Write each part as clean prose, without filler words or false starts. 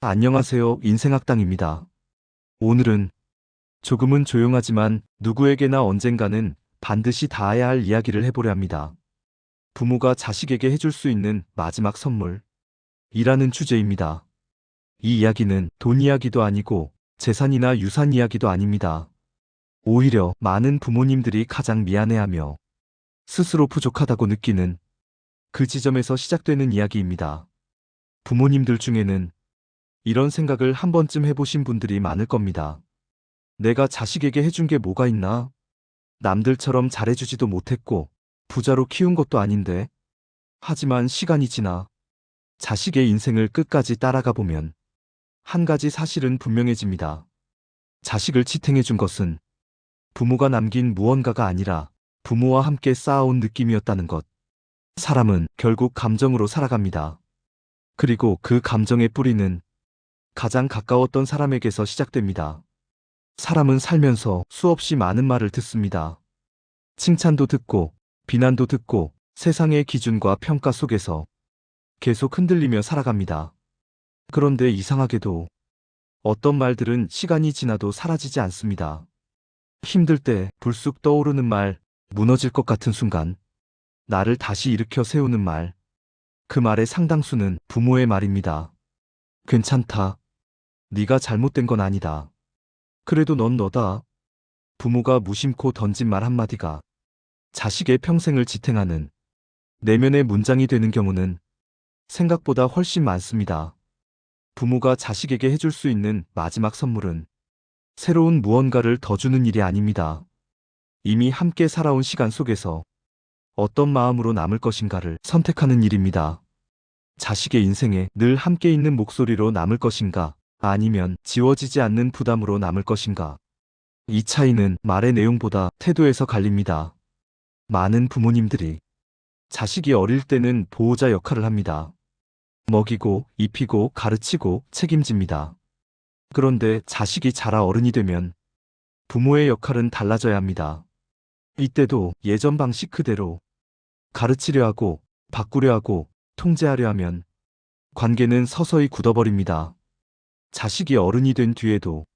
안녕하세요. 인생학당입니다. 오늘은 조금은 조용하지만 누구에게나 언젠가는 반드시 닿아야 할 이야기를 해보려 합니다. 부모가 자식에게 해줄 수 있는 마지막 선물. 이라는 주제입니다. 이 이야기는 돈 이야기도 아니고 재산이나 유산 이야기도 아닙니다. 오히려 많은 부모님들이 가장 미안해하며 스스로 부족하다고 느끼는 그 지점에서 시작되는 이야기입니다. 부모님들 중에는 이런 생각을 한 번쯤 해보신 분들이 많을 겁니다. 내가 자식에게 해준 게 뭐가 있나? 남들처럼 잘해주지도 못했고, 부자로 키운 것도 아닌데. 하지만 시간이 지나 자식의 인생을 끝까지 따라가 보면 한 가지 사실은 분명해집니다. 자식을 지탱해준 것은 부모가 남긴 무언가가 아니라 부모와 함께 쌓아온 느낌이었다는 것. 사람은 결국 감정으로 살아갑니다. 그리고 그 감정의 뿌리는 가장 가까웠던 사람에게서 시작됩니다. 사람은 살면서 수없이 많은 말을 듣습니다. 칭찬도 듣고, 비난도 듣고, 세상의 기준과 평가 속에서 계속 흔들리며 살아갑니다. 그런데 이상하게도 어떤 말들은 시간이 지나도 사라지지 않습니다. 힘들 때 불쑥 떠오르는 말, 무너질 것 같은 순간, 나를 다시 일으켜 세우는 말. 그 말의 상당수는 부모의 말입니다. 괜찮다. 네가 잘못된 건 아니다. 그래도 넌 너다. 부모가 무심코 던진 말 한마디가 자식의 평생을 지탱하는 내면의 문장이 되는 경우는 생각보다 훨씬 많습니다. 부모가 자식에게 해줄 수 있는 마지막 선물은 새로운 무언가를 더 주는 일이 아닙니다. 이미 함께 살아온 시간 속에서 어떤 마음으로 남을 것인가를 선택하는 일입니다. 자식의 인생에 늘 함께 있는 목소리로 남을 것인가, 아니면 지워지지 않는 부담으로 남을 것인가. 이 차이는 말의 내용보다 태도에서 갈립니다. 많은 부모님들이 자식이 어릴 때는 보호자 역할을 합니다. 먹이고, 입히고, 가르치고, 책임집니다. 그런데 자식이 자라 어른이 되면 부모의 역할은 달라져야 합니다. 이때도 예전 방식 그대로 가르치려 하고, 바꾸려 하고, 통제하려 하면 관계는 서서히 굳어버립니다. 자식이 어른이 된 뒤에도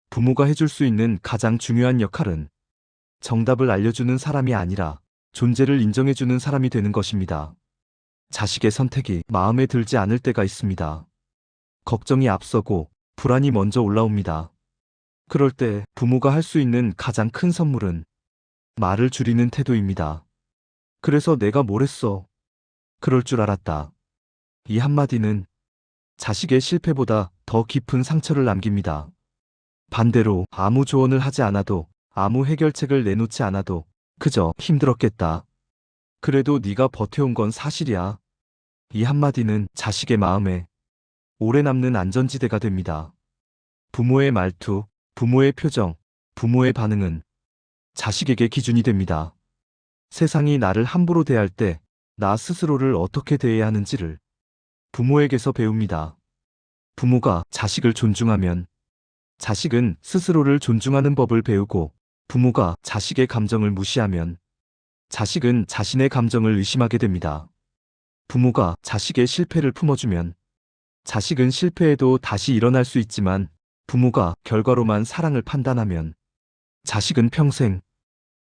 부모가 해줄 수 있는 가장 중요한 역할은 정답을 알려주는 사람이 아니라 존재를 인정해주는 사람이 되는 것입니다. 자식의 선택이 마음에 들지 않을 때가 있습니다. 걱정이 앞서고 불안이 먼저 올라옵니다. 그럴 때 부모가 할 수 있는 가장 큰 선물은 말을 줄이는 태도입니다. 그래서 내가 뭘 했어? 그럴 줄 알았다. 이 한마디는 자식의 실패보다 더 깊은 상처를 남깁니다. 반대로 아무 조언을 하지 않아도, 아무 해결책을 내놓지 않아도 그저 힘들었겠다. 그래도 네가 버텨온 건 사실이야. 이 한마디는 자식의 마음에 오래 남는 안전지대가 됩니다. 부모의 말투, 부모의 표정, 부모의 반응은 자식에게 기준이 됩니다. 세상이 나를 함부로 대할 때 나 스스로를 어떻게 대해야 하는지를 부모에게서 배웁니다. 부모가 자식을 존중하면 자식은 스스로를 존중하는 법을 배우고, 부모가 자식의 감정을 무시하면 자식은 자신의 감정을 의심하게 됩니다. 부모가 자식의 실패를 품어주면 자식은 실패해도 다시 일어날 수 있지만, 부모가 결과로만 사랑을 판단하면 자식은 평생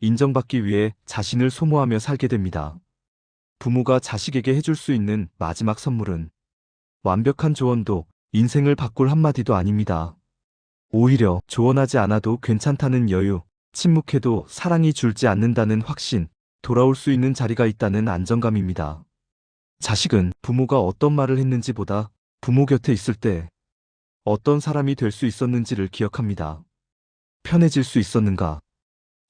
인정받기 위해 자신을 소모하며 살게 됩니다. 부모가 자식에게 해줄 수 있는 마지막 선물은 완벽한 조언도, 인생을 바꿀 한마디도 아닙니다. 오히려 조언하지 않아도 괜찮다는 여유, 침묵해도 사랑이 줄지 않는다는 확신, 돌아올 수 있는 자리가 있다는 안정감입니다. 자식은 부모가 어떤 말을 했는지보다 부모 곁에 있을 때 어떤 사람이 될 수 있었는지를 기억합니다. 편해질 수 있었는가?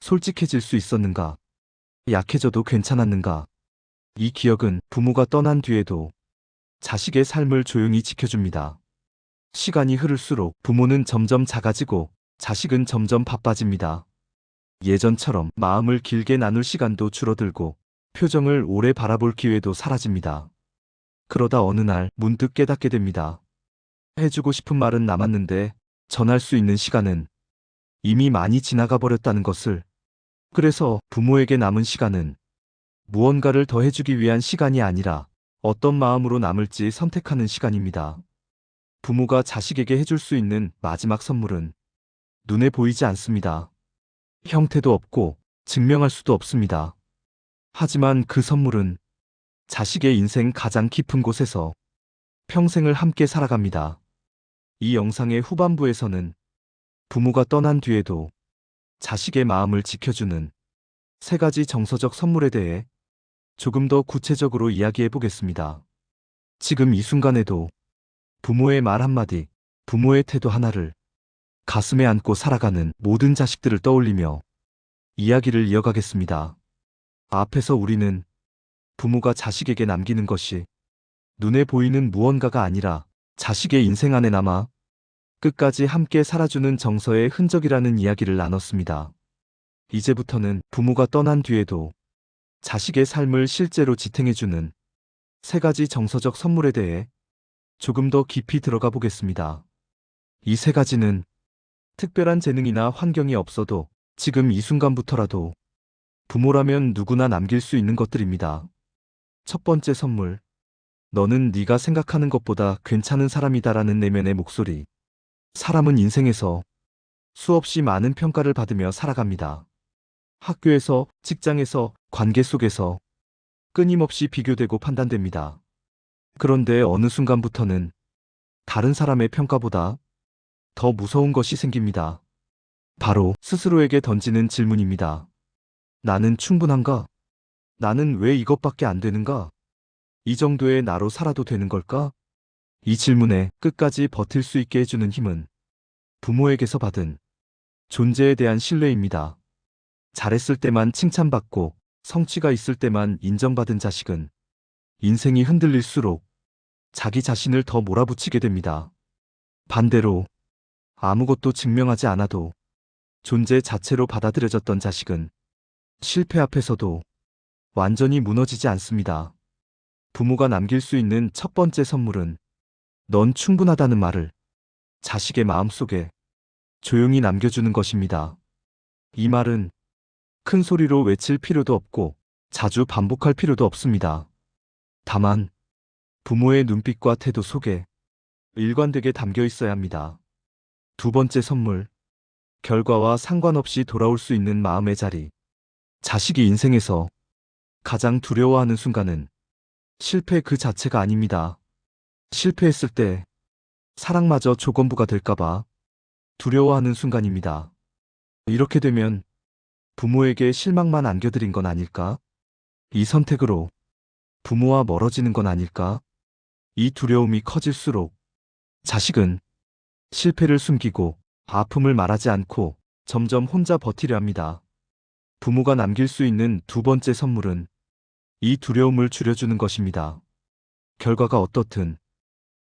솔직해질 수 있었는가? 약해져도 괜찮았는가? 이 기억은 부모가 떠난 뒤에도 자식의 삶을 조용히 지켜줍니다. 시간이 흐를수록 부모는 점점 작아지고 자식은 점점 바빠집니다. 예전처럼 마음을 길게 나눌 시간도 줄어들고 표정을 오래 바라볼 기회도 사라집니다. 그러다 어느 날 문득 깨닫게 됩니다. 해주고 싶은 말은 남았는데 전할 수 있는 시간은 이미 많이 지나가 버렸다는 것을. 그래서 부모에게 남은 시간은 무언가를 더 해주기 위한 시간이 아니라 어떤 마음으로 남을지 선택하는 시간입니다. 부모가 자식에게 해줄 수 있는 마지막 선물은 눈에 보이지 않습니다. 형태도 없고 증명할 수도 없습니다. 하지만 그 선물은 자식의 인생 가장 깊은 곳에서 평생을 함께 살아갑니다. 이 영상의 후반부에서는 부모가 떠난 뒤에도 자식의 마음을 지켜주는 세 가지 정서적 선물에 대해 조금 더 구체적으로 이야기해 보겠습니다. 지금 이 순간에도 부모의 말 한마디, 부모의 태도 하나를 가슴에 안고 살아가는 모든 자식들을 떠올리며 이야기를 이어가겠습니다. 앞에서 우리는 부모가 자식에게 남기는 것이 눈에 보이는 무언가가 아니라 자식의 인생 안에 남아 끝까지 함께 살아주는 정서의 흔적이라는 이야기를 나눴습니다. 이제부터는 부모가 떠난 뒤에도 자식의 삶을 실제로 지탱해주는 세 가지 정서적 선물에 대해 조금 더 깊이 들어가 보겠습니다. 이 세 가지는 특별한 재능이나 환경이 없어도 지금 이 순간부터라도 부모라면 누구나 남길 수 있는 것들입니다. 첫 번째 선물. 너는 네가 생각하는 것보다 괜찮은 사람이다라는 내면의 목소리. 사람은 인생에서 수없이 많은 평가를 받으며 살아갑니다. 학교에서, 직장에서, 관계 속에서 끊임없이 비교되고 판단됩니다. 그런데 어느 순간부터는 다른 사람의 평가보다 더 무서운 것이 생깁니다. 바로 스스로에게 던지는 질문입니다. 나는 충분한가? 나는 왜 이것밖에 안 되는가? 이 정도의 나로 살아도 되는 걸까? 이 질문에 끝까지 버틸 수 있게 해주는 힘은 부모에게서 받은 존재에 대한 신뢰입니다. 잘했을 때만 칭찬받고 성취가 있을 때만 인정받은 자식은 인생이 흔들릴수록 자기 자신을 더 몰아붙이게 됩니다. 반대로 아무것도 증명하지 않아도 존재 자체로 받아들여졌던 자식은 실패 앞에서도 완전히 무너지지 않습니다. 부모가 남길 수 있는 첫 번째 선물은 넌 충분하다는 말을 자식의 마음속에 조용히 남겨주는 것입니다. 이 말은 큰 소리로 외칠 필요도 없고 자주 반복할 필요도 없습니다. 다만 부모의 눈빛과 태도 속에 일관되게 담겨 있어야 합니다. 두 번째 선물. 결과와 상관없이 돌아올 수 있는 마음의 자리. 자식이 인생에서 가장 두려워하는 순간은 실패 그 자체가 아닙니다. 실패했을 때 사랑마저 조건부가 될까봐 두려워하는 순간입니다. 이렇게 되면 부모에게 실망만 안겨드린 건 아닐까? 이 선택으로 부모와 멀어지는 건 아닐까? 이 두려움이 커질수록 자식은 실패를 숨기고 아픔을 말하지 않고 점점 혼자 버티려 합니다. 부모가 남길 수 있는 두 번째 선물은 이 두려움을 줄여주는 것입니다. 결과가 어떻든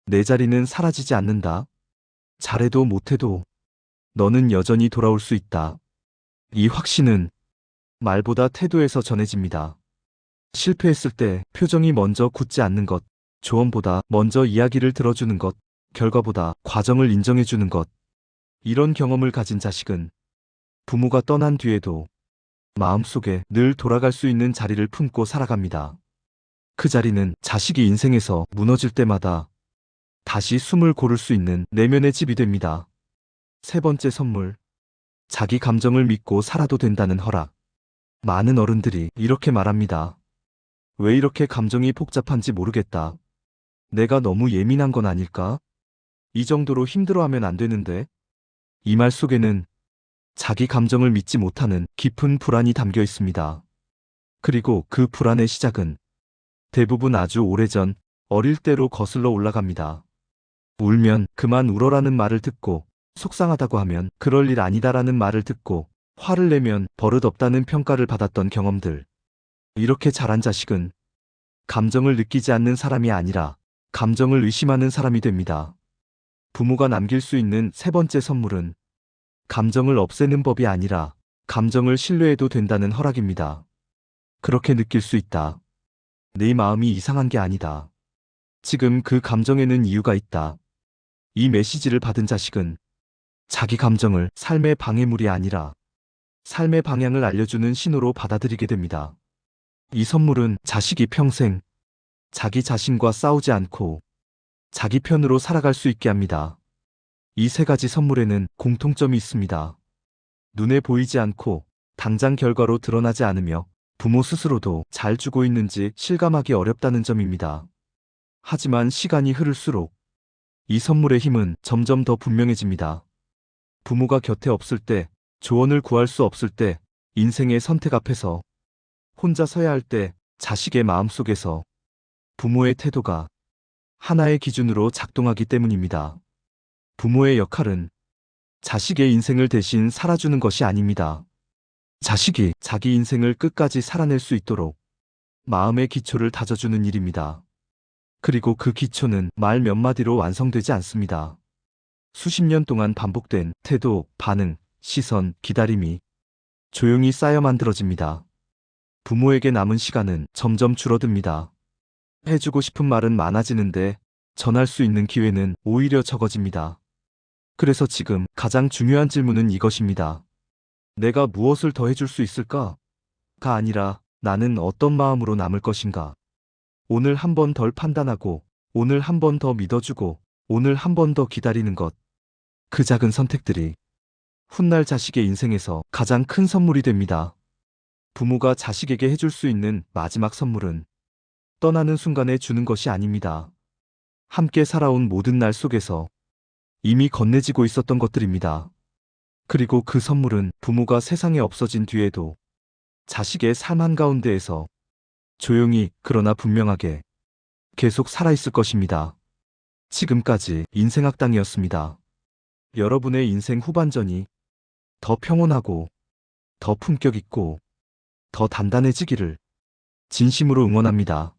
내 자리는 사라지지 않는다. 잘해도 못해도 너는 여전히 돌아올 수 있다. 이 확신은 말보다 태도에서 전해집니다. 실패했을 때 표정이 먼저 굳지 않는 것, 조언보다 먼저 이야기를 들어주는 것, 결과보다 과정을 인정해주는 것. 이런 경험을 가진 자식은 부모가 떠난 뒤에도 마음속에 늘 돌아갈 수 있는 자리를 품고 살아갑니다. 그 자리는 자식이 인생에서 무너질 때마다 다시 숨을 고를 수 있는 내면의 집이 됩니다. 세 번째 선물. 자기 감정을 믿고 살아도 된다는 허락. 많은 어른들이 이렇게 말합니다. 왜 이렇게 감정이 복잡한지 모르겠다. 내가 너무 예민한 건 아닐까? 이 정도로 힘들어하면 안 되는데. 이 말 속에는 자기 감정을 믿지 못하는 깊은 불안이 담겨 있습니다. 그리고 그 불안의 시작은 대부분 아주 오래전 어릴 때로 거슬러 올라갑니다. 울면 그만 울어라는 말을 듣고, 속상하다고 하면 그럴 일 아니다라는 말을 듣고, 화를 내면 버릇없다는 평가를 받았던 경험들. 이렇게 자란 자식은 감정을 느끼지 않는 사람이 아니라 감정을 의심하는 사람이 됩니다. 부모가 남길 수 있는 세 번째 선물은 감정을 없애는 법이 아니라 감정을 신뢰해도 된다는 허락입니다. 그렇게 느낄 수 있다. 내 마음이 이상한 게 아니다. 지금 그 감정에는 이유가 있다. 이 메시지를 받은 자식은 자기 감정을 삶의 방해물이 아니라 삶의 방향을 알려주는 신호로 받아들이게 됩니다. 이 선물은 자식이 평생 자기 자신과 싸우지 않고 자기 편으로 살아갈 수 있게 합니다. 이 세 가지 선물에는 공통점이 있습니다. 눈에 보이지 않고 당장 결과로 드러나지 않으며 부모 스스로도 잘 주고 있는지 실감하기 어렵다는 점입니다. 하지만 시간이 흐를수록 이 선물의 힘은 점점 더 분명해집니다. 부모가 곁에 없을 때, 조언을 구할 수 없을 때, 인생의 선택 앞에서 혼자 서야 할 때, 자식의 마음속에서 부모의 태도가 하나의 기준으로 작동하기 때문입니다. 부모의 역할은 자식의 인생을 대신 살아주는 것이 아닙니다. 자식이 자기 인생을 끝까지 살아낼 수 있도록 마음의 기초를 다져주는 일입니다. 그리고 그 기초는 말 몇 마디로 완성되지 않습니다. 수십 년 동안 반복된 태도, 반응, 시선, 기다림이 조용히 쌓여 만들어집니다. 부모에게 남은 시간은 점점 줄어듭니다. 해주고 싶은 말은 많아지는데 전할 수 있는 기회는 오히려 적어집니다. 그래서 지금 가장 중요한 질문은 이것입니다. 내가 무엇을 더 해줄 수 있을까? 가 아니라 나는 어떤 마음으로 남을 것인가? 오늘 한 번 덜 판단하고, 오늘 한 번 더 믿어주고, 오늘 한 번 더 기다리는 것. 그 작은 선택들이 훗날 자식의 인생에서 가장 큰 선물이 됩니다. 부모가 자식에게 해줄 수 있는 마지막 선물은 떠나는 순간에 주는 것이 아닙니다. 함께 살아온 모든 날 속에서 이미 건네지고 있었던 것들입니다. 그리고 그 선물은 부모가 세상에 없어진 뒤에도 자식의 삶 한가운데에서 조용히 그러나 분명하게 계속 살아있을 것입니다. 지금까지 인생학당이었습니다. 여러분의 인생 후반전이 더 평온하고 더 품격 있고 더 단단해지기를 진심으로 응원합니다.